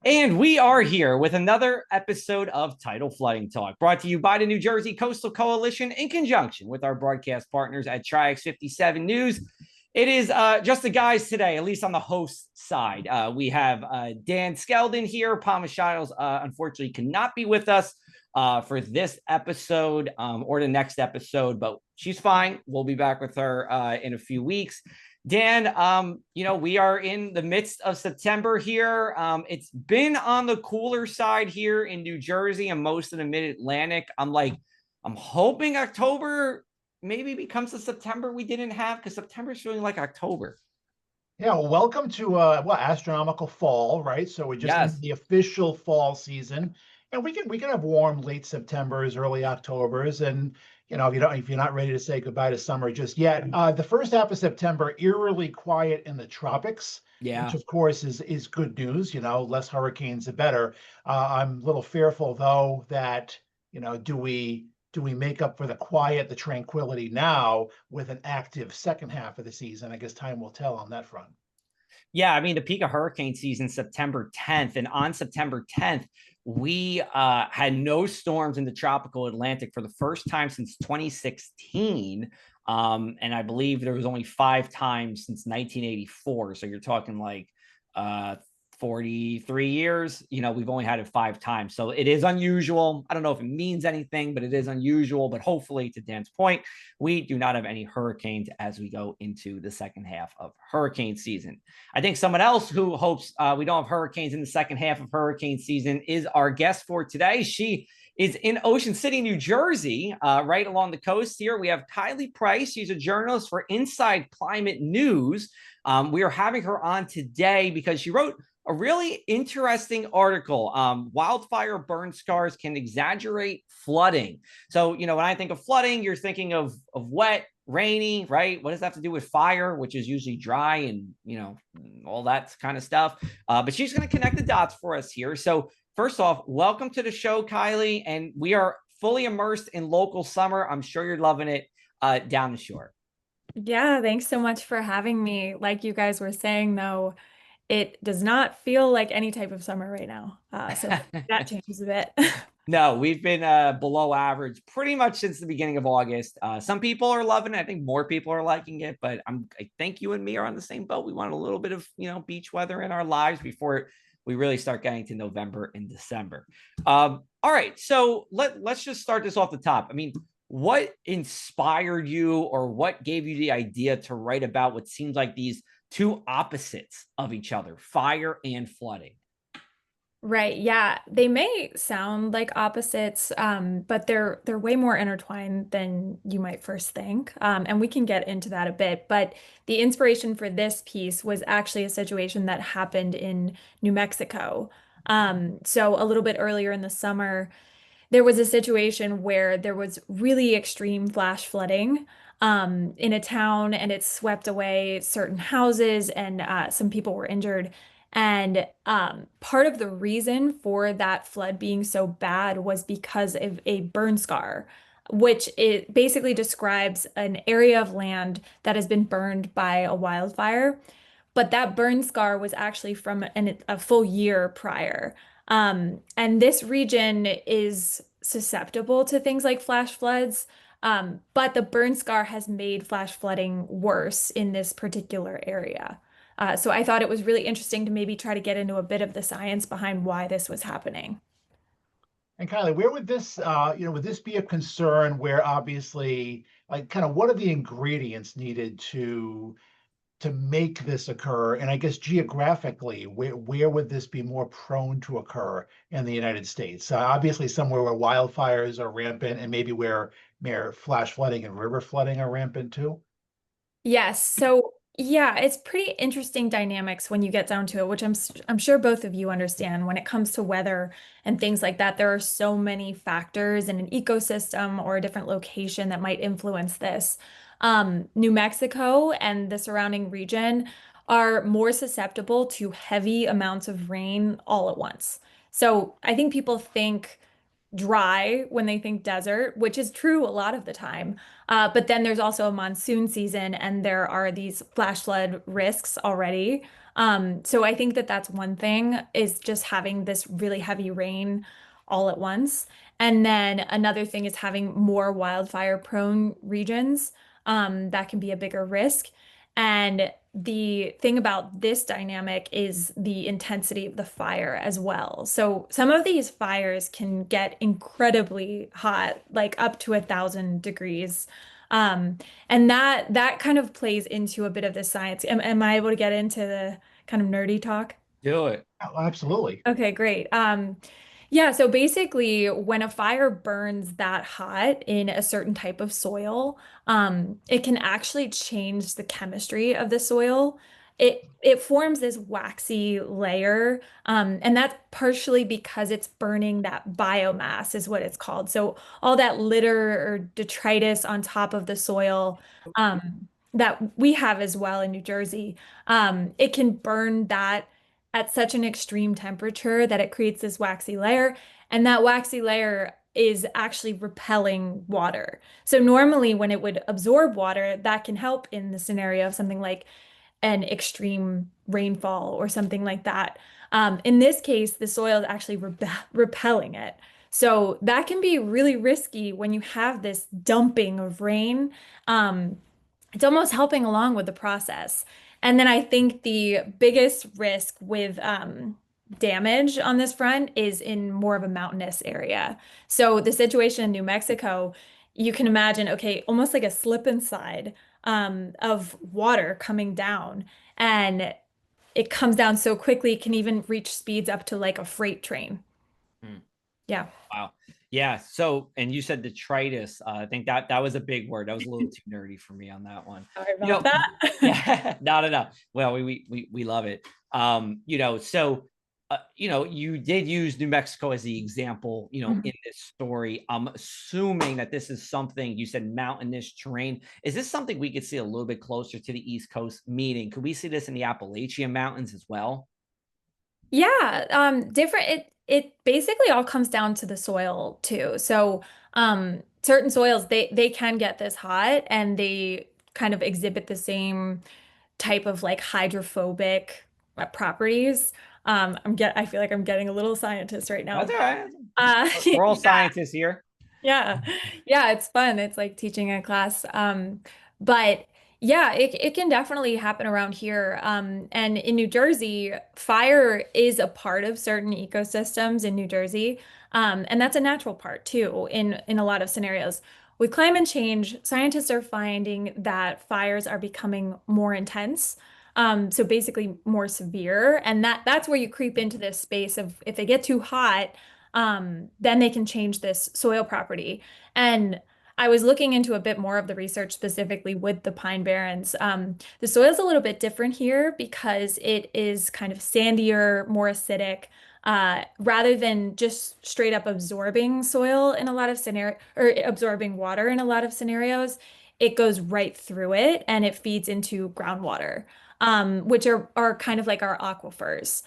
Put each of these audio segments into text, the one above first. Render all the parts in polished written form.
And we are here with another episode of Tidal Flooding Talk, brought to you by the New Jersey Coastal Coalition in conjunction with our broadcast partners at Triax 57 News. It is just the guys today, at least on the host side. We have Dan Skeldon here. Palma Shiles, unfortunately, cannot be with us for this episode or the next episode, but she's fine. We'll be back with her in a few weeks. Dan, we are in the midst of September here. It's been on the cooler side here in New Jersey and most of the mid-Atlantic. I'm hoping October maybe becomes the September we didn't have, because September is feeling like October. Yeah, well, welcome to astronomical fall, right? So we're just in Yes. the official fall season, and we can have warm late Septembers, early Octobers, and if you're not ready to say goodbye to summer just yet, the first half of September eerily quiet in the tropics, which Yeah. of course is good news. Less hurricanes the better. I'm a little fearful though that do we make up for the quiet, the tranquility now with an active second half of the season? I guess time will tell on that front. Yeah, I mean, the peak of hurricane season, September 10th. And on September 10th, we had no storms in the tropical Atlantic for the first time since 2016. And I believe there was only 5 times since 1984. So you're talking like 43 years. We've only had it 5 times. So it is unusual. I don't know if it means anything, but it is unusual. But hopefully, to Dan's point, we do not have any hurricanes as we go into the second half of hurricane season. I think someone else who hopes we don't have hurricanes in the second half of hurricane season is our guest for today. She is in Ocean City, New Jersey, right along the coast here. We have Kylie Price. She's a journalist for Inside Climate News. We are having her on today because she wrote a really interesting article. Wildfire burn scars can exaggerate flooding. So, when I think of flooding, you're thinking of wet, rainy, right? What does that have to do with fire, which is usually dry and, all that kind of stuff. But she's going to connect the dots for us here. So first off, welcome to the show, Kylie. And we are fully immersed in local summer. I'm sure you're loving it down the shore. Yeah, thanks so much for having me. Like you guys were saying, though, it does not feel like any type of summer right now. So that changes a bit. No, we've been below average pretty much since the beginning of August. Some people are loving it. I think more people are liking it, but I think you and me are on the same boat. We want a little bit of beach weather in our lives before we really start getting to November and December. All right, so let's just start this off the top. I mean, what inspired you, or what gave you the idea to write about what seems like these two opposites of each other, fire and flooding? Right. Yeah. They may sound like opposites, but they're way more intertwined than you might first think. And we can get into that a bit. But the inspiration for this piece was actually a situation that happened in New Mexico. So a little bit earlier in the summer, there was a situation where there was really extreme flash flooding in a town, and it swept away certain houses, and some people were injured. And part of the reason for that flood being so bad was because of a burn scar, which it basically describes an area of land that has been burned by a wildfire. But that burn scar was actually from a full year prior. And this region is susceptible to things like flash floods. But the burn scar has made flash flooding worse in this particular area. So I thought it was really interesting to maybe try to get into a bit of the science behind why this was happening. And Kylie, where would this be a concern where obviously, like, kind of what are the ingredients needed to make this occur? And I guess geographically, where would this be more prone to occur in the United States? Obviously, somewhere where wildfires are rampant, and maybe where flash flooding and river flooding are rampant too. Yes. So yeah, it's pretty interesting dynamics when you get down to it, which I'm sure both of you understand when it comes to weather and things like that. There are so many factors in an ecosystem or a different location that might influence this. New Mexico and the surrounding region are more susceptible to heavy amounts of rain all at once. So I think people think dry when they think desert, which is true a lot of the time. But then there's also a monsoon season, and there are these flash flood risks already. So I think that that's one thing, is just having this really heavy rain all at once. And then another thing is having more wildfire prone regions. That can be a bigger risk. And the thing about this dynamic is the intensity of the fire as well. So some of these fires can get incredibly hot, like up to 1,000 degrees. Um, and that kind of plays into a bit of the science. Am I able to get into the kind of nerdy talk? Do it. Oh, absolutely. Okay, great. Yeah, so basically, when a fire burns that hot in a certain type of soil, it can actually change the chemistry of the soil. It forms this waxy layer, and that's partially because it's burning that biomass, is what it's called. So all that litter or detritus on top of the soil, that we have as well in New Jersey, it can burn that at such an extreme temperature that it creates this waxy layer, and that waxy layer is actually repelling water. So normally when it would absorb water, that can help in the scenario of something like an extreme rainfall or something like that. In this case, the soil is actually repelling it. So that can be really risky when you have this dumping of rain. It's almost helping along with the process. And then I think the biggest risk with damage on this front is in more of a mountainous area. So the situation in New Mexico, you can imagine, okay, almost like a slip and slide of water coming down. And it comes down so quickly, it can even reach speeds up to like a freight train. Hmm. Yeah. Wow. Yeah. So, and you said detritus. I think that was a big word. That was a little too nerdy for me on that one. Sorry about that. Yeah. No. Well, we love it. So, you did use New Mexico as the example, in this story. I'm assuming that this is something you said mountainous terrain. Is this something we could see a little bit closer to the East Coast? Meaning, could we see this in the Appalachian Mountains as well? Yeah, different it basically all comes down to the soil too. So, certain soils they can get this hot, and they kind of exhibit the same type of like hydrophobic properties. I feel like I'm getting a little scientist right now. That's all right. We're all Yeah. scientists here. Yeah. Yeah, it's fun. It's like teaching a class. But yeah, it can definitely happen around here. And in New Jersey, fire is a part of certain ecosystems in New Jersey. And that's a natural part too in a lot of scenarios. With climate change, scientists are finding that fires are becoming more intense. So basically more severe. And that's where you creep into this space of, if they get too hot, then they can change this soil property. And I was looking into a bit more of the research specifically with the Pine Barrens. The soil is a little bit different here because it is kind of sandier, more acidic, rather than just straight up absorbing soil in a lot of scenario or absorbing water in a lot of scenarios. It goes right through it and it feeds into groundwater, which are kind of like our aquifers.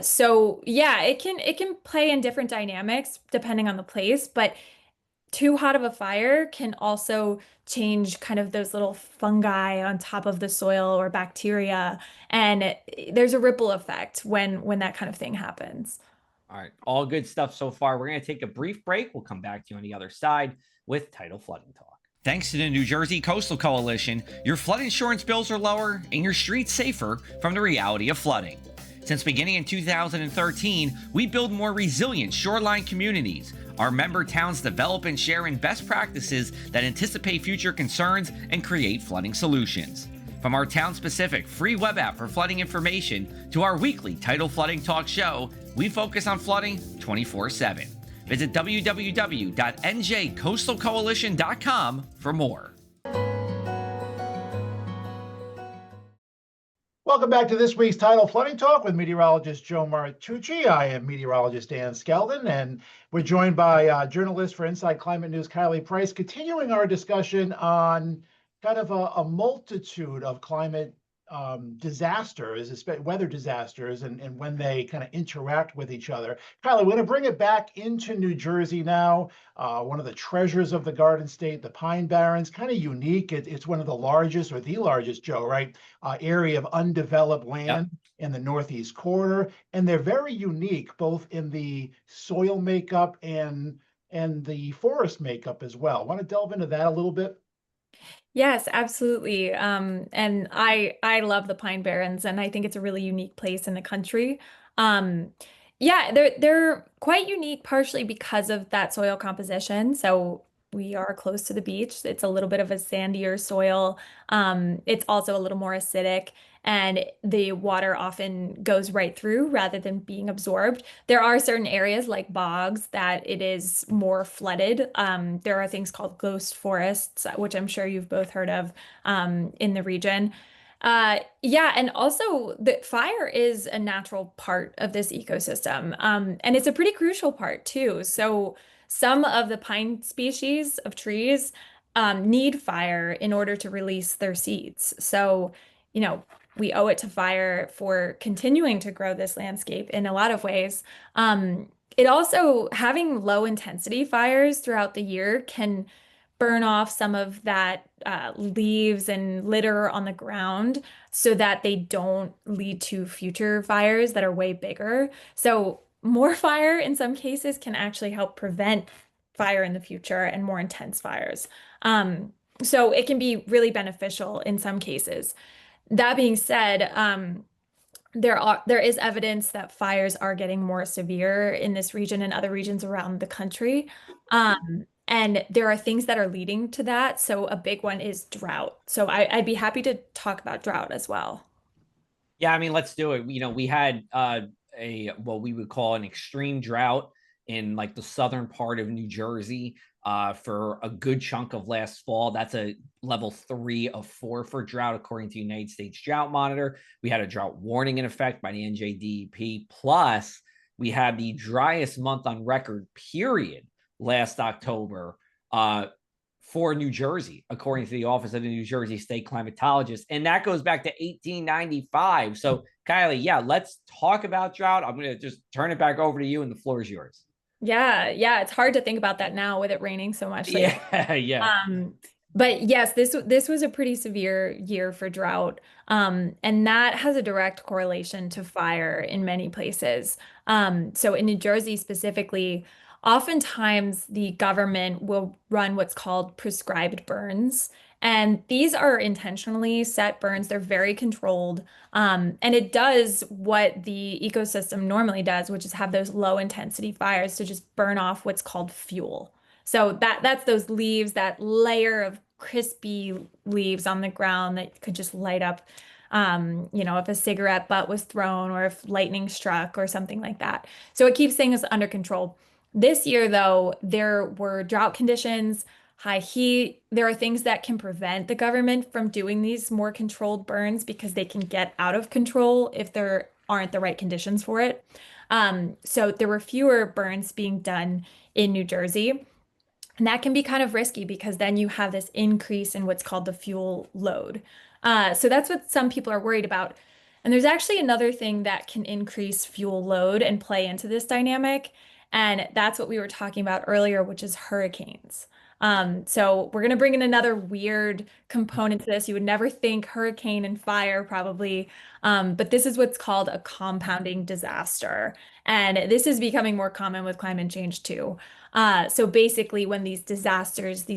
So yeah, it can play in different dynamics depending on the place, but too hot of a fire can also change kind of those little fungi on top of the soil or bacteria, and there's a ripple effect when that kind of thing happens. All right. All good stuff so far. We're going to take a brief break. We'll come back to you on the other side with Tidal Flooding Talk. Thanks to the New Jersey Coastal Coalition, your flood insurance bills are lower and your streets safer from the reality of flooding. Since beginning in 2013, we build more resilient shoreline communities. Our member towns develop and share in best practices that anticipate future concerns and create flooding solutions. From our town-specific free web app for flooding information to our weekly Tidal Flooding Talk show, we focus on flooding 24/7. Visit www.njcoastalcoalition.com for more. Welcome back to this week's Tidal Flooding Talk with meteorologist Joe Martucci. I am meteorologist Dan Skeldon, and we're joined by journalist for Inside Climate News, Kylie Price, continuing our discussion on kind of a multitude of climate disasters, weather disasters, and when they kind of interact with each other. Kylie, we're going to bring it back into New Jersey now. One of the treasures of the Garden State, the Pine Barrens, kind of unique. It's one of the largest, or the largest, Joe, right? Area of undeveloped land in the northeast corner, and they're very unique, both in the soil makeup and the forest makeup as well. Want to delve into that a little bit? Yes, absolutely. And I love the Pine Barrens, and I think it's a really unique place in the country. Um, yeah, they're quite unique, partially because of that soil composition. So we are close to the beach. It's a little bit of a sandier soil. It's also a little more acidic, and the water often goes right through rather than being absorbed. There are certain areas like bogs that it is more flooded. There are things called ghost forests, which I'm sure you've both heard of in the region. Yeah, and also the fire is a natural part of this ecosystem, and it's a pretty crucial part too. So some of the pine species of trees need fire in order to release their seeds. So, you know, we owe it to fire for continuing to grow this landscape in a lot of ways. It also, having low intensity fires throughout the year can burn off some of that leaves and litter on the ground so that they don't lead to future fires that are way bigger. So more fire in some cases can actually help prevent fire in the future and more intense fires. So it can be really beneficial in some cases. That being said, there is evidence that fires are getting more severe in this region and other regions around the country. And there are things that are leading to that. So a big one is drought. So I'd be happy to talk about drought as well. Yeah, I mean, let's do it. We had a what we would call an extreme drought in like the southern part of New Jersey for a good chunk of last fall. That's a level 3 of 4 for drought, according to the United States Drought Monitor. We had a drought warning in effect by the NJDEP. Plus, we had the driest month on record, period, last October. For New Jersey, according to the Office of the New Jersey State Climatologist. And that goes back to 1895. So, Kylie, yeah, let's talk about drought. I'm going to just turn it back over to you, and the floor is yours. Yeah, it's hard to think about that now with it raining so much. Yeah. But yes, this was a pretty severe year for drought. And that has a direct correlation to fire in many places. So in New Jersey specifically, oftentimes the government will run what's called prescribed burns. And these are intentionally set burns. They're very controlled. And it does what the ecosystem normally does, which is have those low intensity fires to just burn off what's called fuel. So that's those leaves, that layer of crispy leaves on the ground that could just light up, if a cigarette butt was thrown or if lightning struck or something like that. So it keeps things under control. This year, though, there were drought conditions, high heat. There are things that can prevent the government from doing these more controlled burns because they can get out of control if there aren't the right conditions for it. So there were fewer burns being done in New Jersey. And that can be kind of risky because then you have this increase in what's called the fuel load. So that's what some people are worried about. And there's actually another thing that can increase fuel load and play into this dynamic. And that's what we were talking about earlier, which is hurricanes. So we're going to bring in another weird component to this. You would never think hurricane and fire probably, but this is what's called a compounding disaster. And this is becoming more common with climate change too. So basically when these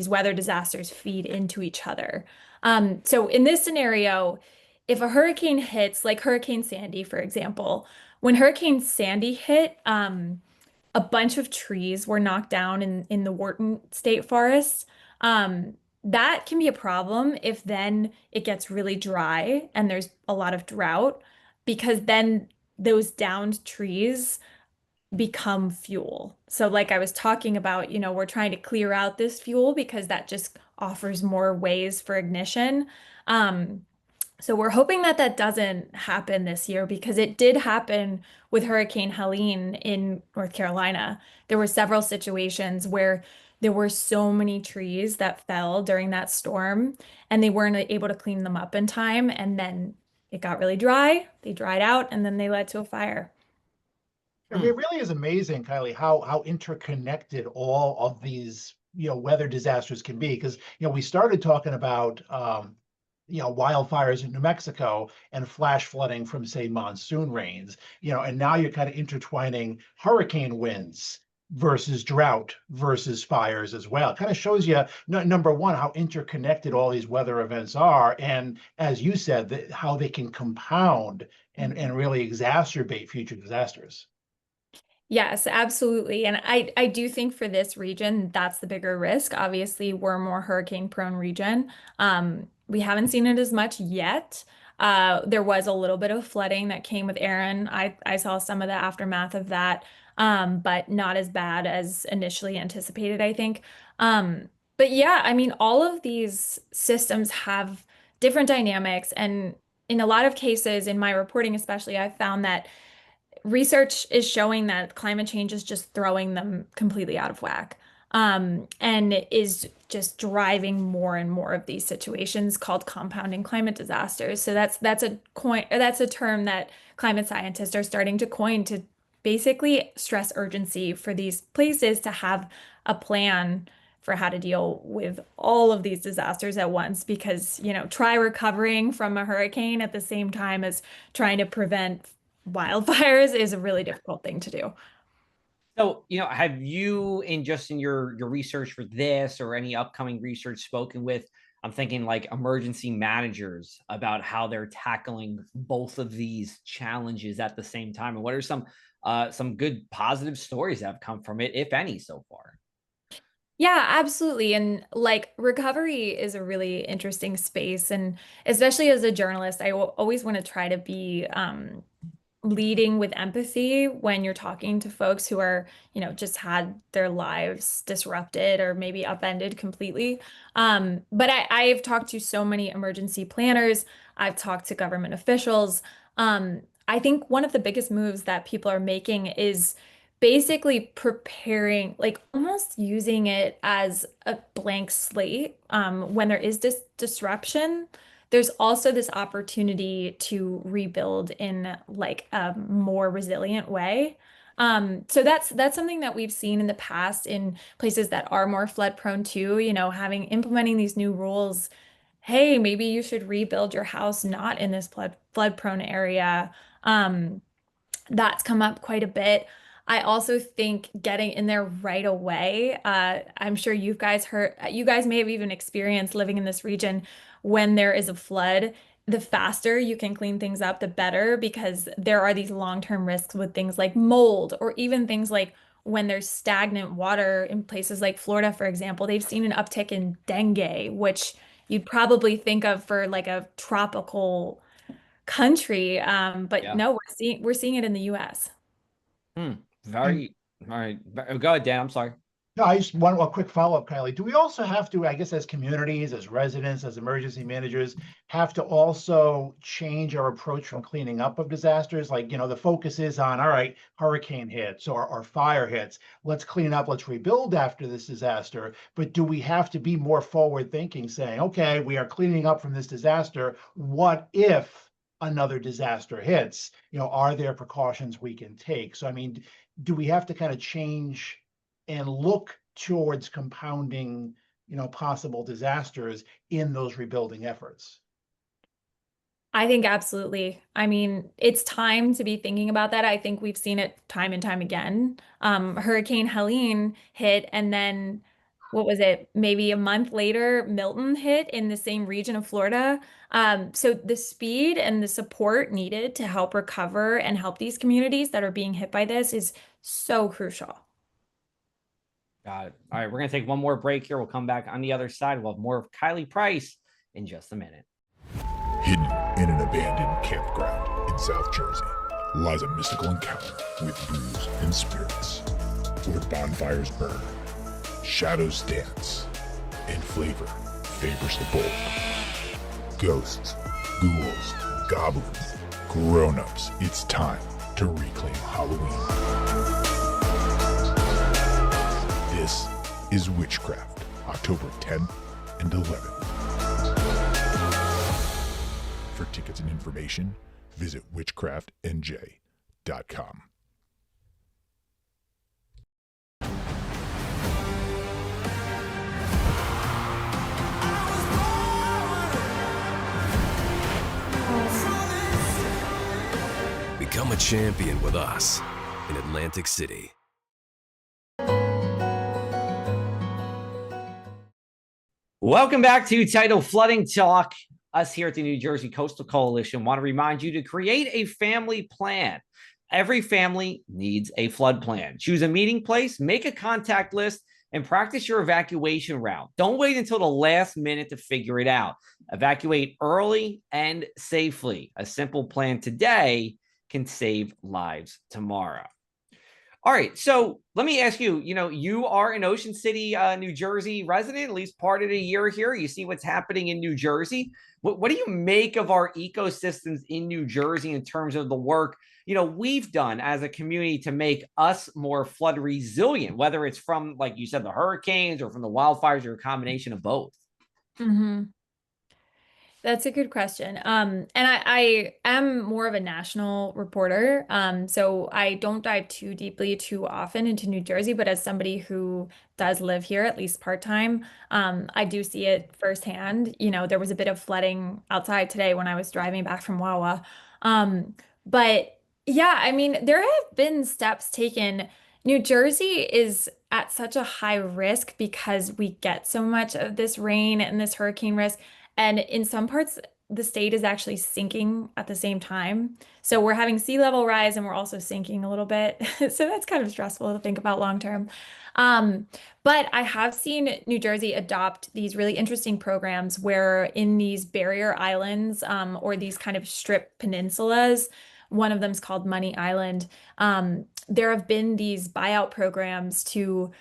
weather disasters feed into each other. So in this scenario, if a hurricane hits, like Hurricane Sandy, for example, when Hurricane Sandy hit, a bunch of trees were knocked down in the Wharton State Forest. That can be a problem if then it gets really dry and there's a lot of drought, because then those downed trees become fuel. So like I was talking about, we're trying to clear out this fuel because that just offers more ways for ignition. So we're hoping that that doesn't happen this year because it did happen with Hurricane Helene in North Carolina. There were several situations where there were so many trees that fell during that storm and they weren't able to clean them up in time. And then it got really dry, they dried out, and then they led to a fire. I mean, it really is amazing, Kylie, how interconnected all of these, weather disasters can be. Because, we started talking about, wildfires in New Mexico and flash flooding from, say, monsoon rains, and now you're kind of intertwining hurricane winds versus drought versus fires as well. It kind of shows you, number one, how interconnected all these weather events are. And as you said, how they can compound and really exacerbate future disasters. Yes, absolutely. And I do think for this region, that's the bigger risk. Obviously, we're a more hurricane prone region. We haven't seen it as much yet. There was a little bit of flooding that came with Aaron. I saw some of the aftermath of that, but not as bad as initially anticipated, I think. But yeah, I mean, all of these systems have different dynamics. And in a lot of cases, in my reporting especially, I've found that research is showing that climate change is just throwing them completely out of whack, and is just driving more and more of these situations called compounding climate disasters. So that's a term that climate scientists are starting to coin to basically stress urgency for these places to have a plan for how to deal with all of these disasters at once, because try recovering from a hurricane at the same time as trying to prevent wildfires is a really difficult thing to do. So, have you in your research for this or any upcoming research spoken with, I'm thinking like emergency managers about how they're tackling both of these challenges at the same time? And what are some good positive stories that have come from it, if any, so far? Yeah, absolutely. And like recovery is a really interesting space. And especially as a journalist, I always want to try to be leading with empathy when you're talking to folks who are, just had their lives disrupted or maybe upended completely. But I've talked to so many emergency planners. I've talked to government officials. I think one of the biggest moves that people are making is basically preparing, like almost using it as a blank slate. When there is this disruption, there's also this opportunity to rebuild in like a more resilient way. So that's something that we've seen in the past in places that are more flood prone too, having implementing these new rules. Hey, maybe you should rebuild your house not in this flood prone area. That's come up quite a bit. I also think getting in there right away. I'm sure you guys may have even experienced living in this region when there is a flood. The faster you can clean things up, the better, because there are these long-term risks with things like mold, or even things like when there's stagnant water in places like Florida, for example. They've seen an uptick in dengue, which you'd probably think of for like a tropical country. But Yeah. no, we're seeing it in the US. And Very, all right. Go ahead, Dan. I'm sorry. no, I just want a quick follow-up, Kylie. Do we also have to, I guess, as communities, as residents, as emergency managers, have to also change our approach from cleaning up of disasters? Like, the focus is on, all right, hurricane hits or fire hits. Let's clean up, let's rebuild after this disaster. But do we have to be more forward-thinking, saying, okay, we are cleaning up from this disaster. What if another disaster hits? Are there precautions we can take? So, I mean, do we have to kind of change and look towards compounding, possible disasters in those rebuilding efforts? I think absolutely. I mean, it's time to be thinking about that. I think we've seen it time and time again. Hurricane Helene hit, and then what was it? Maybe a month later, Milton hit in the same region of Florida. So the speed and the support needed to help recover and help these communities that are being hit by this is so crucial. Got it. All right, we're gonna take one more break here. We'll come back on the other side. We'll have more of Kylie Price in just a minute. Hidden in an abandoned campground in South Jersey lies a mystical encounter with brews and spirits, where bonfires burn, shadows dance, and flavor favors the bold. Ghosts, ghouls, goblins, grown-ups, it's time to reclaim Halloween. This is Witchcraft, October 10th and 11th. For tickets and information, information, visit witchcraftnj.com. Become a champion with us in Atlantic City. Welcome back to Tidal Flooding Talk. Us here at the New Jersey Coastal Coalition want to remind you to create a family plan. Every family needs a flood plan. Choose a meeting place, make a contact list, and practice your evacuation route. Don't wait until the last minute to figure it out. Evacuate early and safely. A simple plan today can save lives tomorrow. All right, so let me ask you, you are an Ocean City, New Jersey resident, at least part of the year here. You see what's happening in New Jersey. What do you make of our ecosystems in New Jersey in terms of the work, we've done as a community to make us more flood resilient, whether it's from, like you said, the hurricanes or from the wildfires or a combination of both? Mm-hmm. That's a good question. And I am more of a national reporter. So I don't dive too deeply too often into New Jersey, but as somebody who does live here, at least part-time, I do see it firsthand. There was a bit of flooding outside today when I was driving back from Wawa. But yeah, I mean, there have been steps taken. New Jersey is at such a high risk because we get so much of this rain and this hurricane risk. And in some parts, the state is actually sinking at the same time. So we're having sea level rise and we're also sinking a little bit. So that's kind of stressful to think about long term. But I have seen New Jersey adopt these really interesting programs where in these barrier islands or these kind of strip peninsulas, one of them is called Money Island. There have been these buyout programs to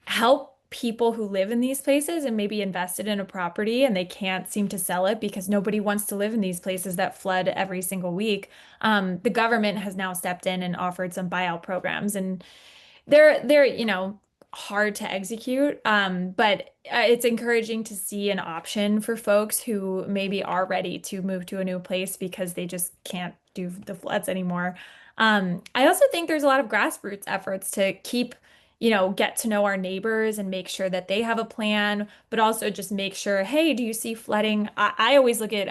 help people who live in these places and maybe invested in a property and they can't seem to sell it because nobody wants to live in these places that flood every single week. The government has now stepped in and offered some buyout programs, and they're hard to execute. But it's encouraging to see an option for folks who maybe are ready to move to a new place because they just can't do the floods anymore. I also think there's a lot of grassroots efforts to keep get to know our neighbors and make sure that they have a plan, but also just make sure, hey, do you see flooding? I always look at,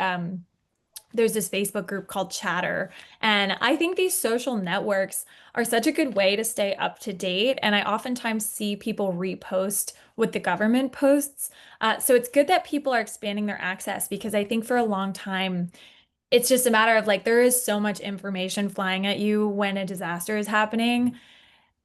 there's this Facebook group called Chatter, and I think these social networks are such a good way to stay up to date. And I oftentimes see people repost what the government posts. So it's good that people are expanding their access because I think for a long time, it's just a matter of like, there is so much information flying at you when a disaster is happening.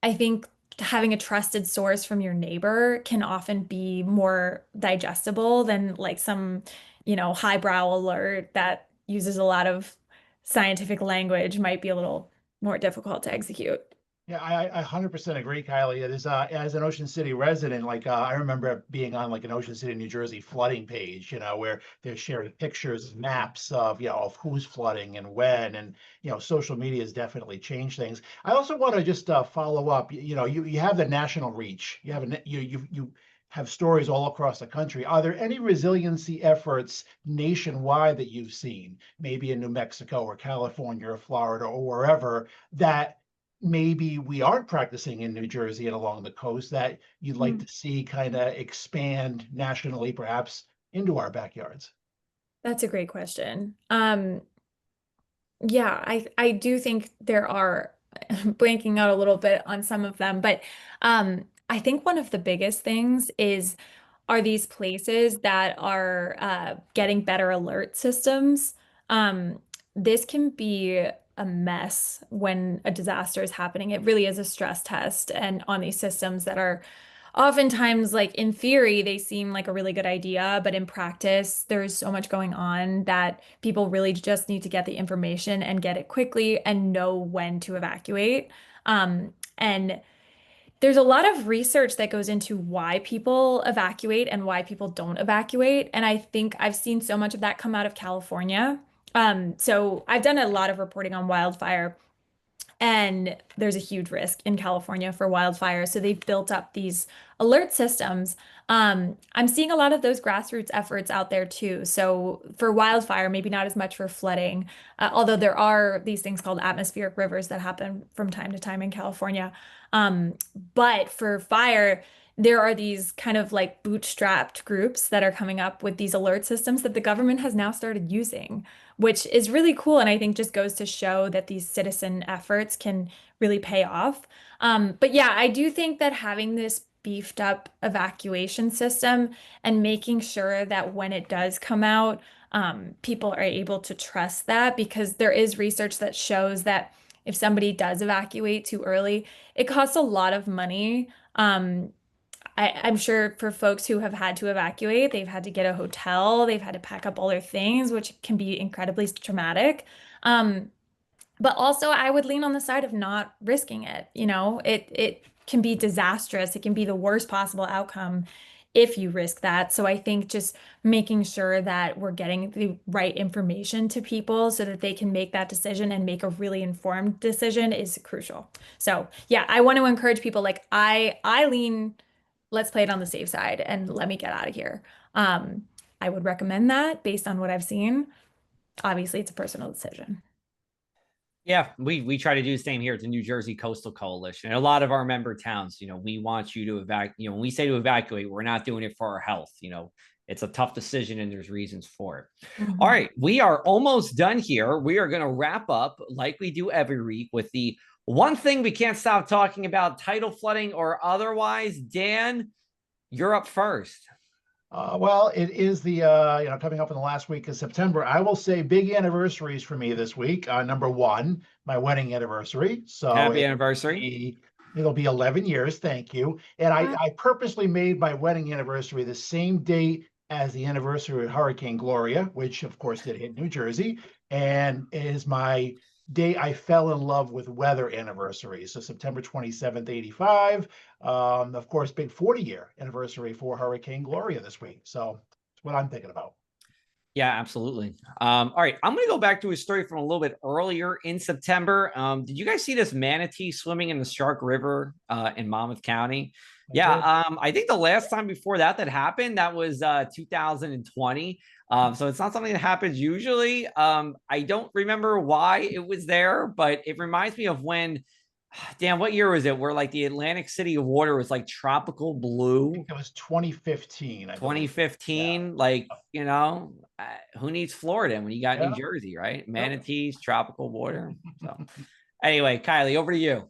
I think having a trusted source from your neighbor can often be more digestible than like some, highbrow alert that uses a lot of scientific language might be a little more difficult to execute. Yeah, I 100% agree, Kylie. It is as an Ocean City resident, like I remember being on like an Ocean City, New Jersey flooding page, where they're sharing pictures, maps of who's flooding and when, and social media has definitely changed things. I also want to just follow up. You have the national reach. You have you have stories all across the country. Are there any resiliency efforts nationwide that you've seen, maybe in New Mexico or California or Florida or wherever, that maybe we aren't practicing in New Jersey and along the coast that you'd like to see kind of expand nationally, perhaps into our backyards? That's a great question. Yeah, I do think there are blanking out a little bit on some of them, but I think one of the biggest things are these places that are getting better alert systems. This can be a mess when a disaster is happening. It really is a stress test, and on these systems that are oftentimes, like in theory, they seem like a really good idea, but in practice, there's so much going on that people really just need to get the information and get it quickly and know when to evacuate. And there's a lot of research that goes into why people evacuate and why people don't evacuate. And I think I've seen so much of that come out of California. So I've done a lot of reporting on wildfire. And there's a huge risk in California for wildfire. So they've built up these alert systems. I'm seeing a lot of those grassroots efforts out there too. So for wildfire, maybe not as much for flooding, although there are these things called atmospheric rivers that happen from time to time in California. But for fire, there are these kind of like bootstrapped groups that are coming up with these alert systems that the government has now started using, which is really cool. And I think just goes to show that these citizen efforts can really pay off. But yeah, I do think that having this beefed up evacuation system and making sure that when it does come out, people are able to trust that, because there is research that shows that if somebody does evacuate too early, it costs a lot of money. I'm sure for folks who have had to evacuate, they've had to get a hotel, they've had to pack up all their things, which can be incredibly traumatic. But also I would lean on the side of not risking it. You know, it can be disastrous. It can be the worst possible outcome if you risk that. So I think just making sure that we're getting the right information to people so that they can make that decision and make a really informed decision is crucial. So yeah, I want to encourage people, like I lean, let's play it on the safe side and let me get out of here. I would recommend that based on what I've seen. Obviously, it's a personal decision. Yeah, we try to do the same here at the New Jersey Coastal Coalition. And a lot of our member towns, we want you to evacuate. When we say to evacuate, we're not doing it for our health. It's a tough decision and there's reasons for it. Mhm. All right, we are almost done here. We are going to wrap up like we do every week with the one thing we can't stop talking about, tidal flooding or otherwise. Dan, you're up first. Well, it is the coming up in the last week of September. I will say big anniversaries for me this week. Number one, my wedding anniversary. So Happy anniversary. It'll be 11 years. Thank you. And I purposely made my wedding anniversary the same date as the anniversary of Hurricane Gloria, which of course did hit New Jersey, and is my day I fell in love with weather anniversary. So September 27th, 85. Of course, big 40-year anniversary for Hurricane Gloria this week. So that's what I'm thinking about. Yeah, absolutely. All right, I'm going to go back to a story from a little bit earlier in September. Did you guys see this manatee swimming in the Shark River in Monmouth County? Yeah, I think the last time before that happened, that was 2020. So it's not something that happens usually. I don't remember why it was there, but it reminds me of when, Dan, what year was it? Where like the Atlantic City of water was like tropical blue. I think it was 2015. 2015, like, who needs Florida when you got New Jersey, right? Manatees, tropical water. So anyway, Kylie, over to you.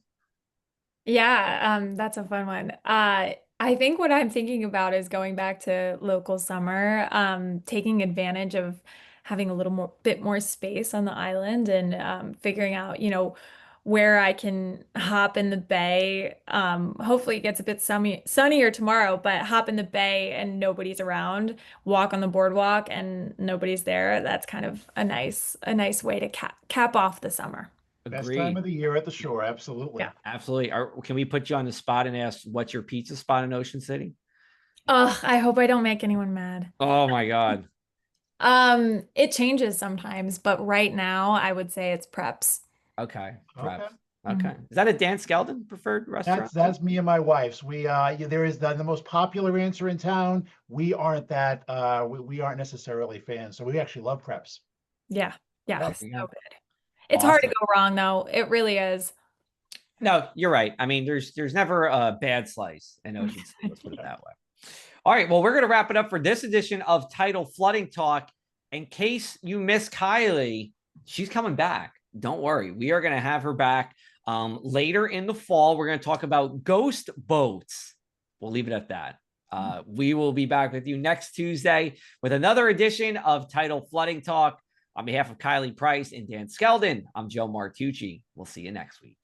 Yeah, that's a fun one. I think what I'm thinking about is going back to local summer, taking advantage of having a little bit more space on the island and figuring out, where I can hop in the bay. Hopefully it gets a bit sunnier tomorrow, but hop in the bay and nobody's around, walk on the boardwalk and nobody's there. That's kind of a nice way to cap off the summer. Best time of the year at the shore. Absolutely. Yeah. Absolutely. Can we put you on the spot and ask what's your pizza spot in Ocean City? Oh, I hope I don't make anyone mad. Oh my God. It changes sometimes, but right now I would say it's Preps. Okay. Okay. Okay. Is that a Dan Skeldon preferred restaurant? That's me and my wife's. We there is the most popular answer in town. We aren't that we aren't necessarily fans. So we actually love Preps. Yeah. Oh, So good. It's hard to go wrong though. It really is. No, you're right. I mean, there's never a bad slice in Ocean City. Let's put it that way. All right. Well, we're going to wrap it up for this edition of Tidal Flooding Talk. In case you miss Kylie, she's coming back. Don't worry. We are going to have her back later in the fall. We're going to talk about ghost boats. We'll leave it at that. We will be back with you next Tuesday with another edition of Tidal Flooding Talk. On behalf of Kylie Price and Dan Skeldon, I'm Joe Martucci. We'll see you next week.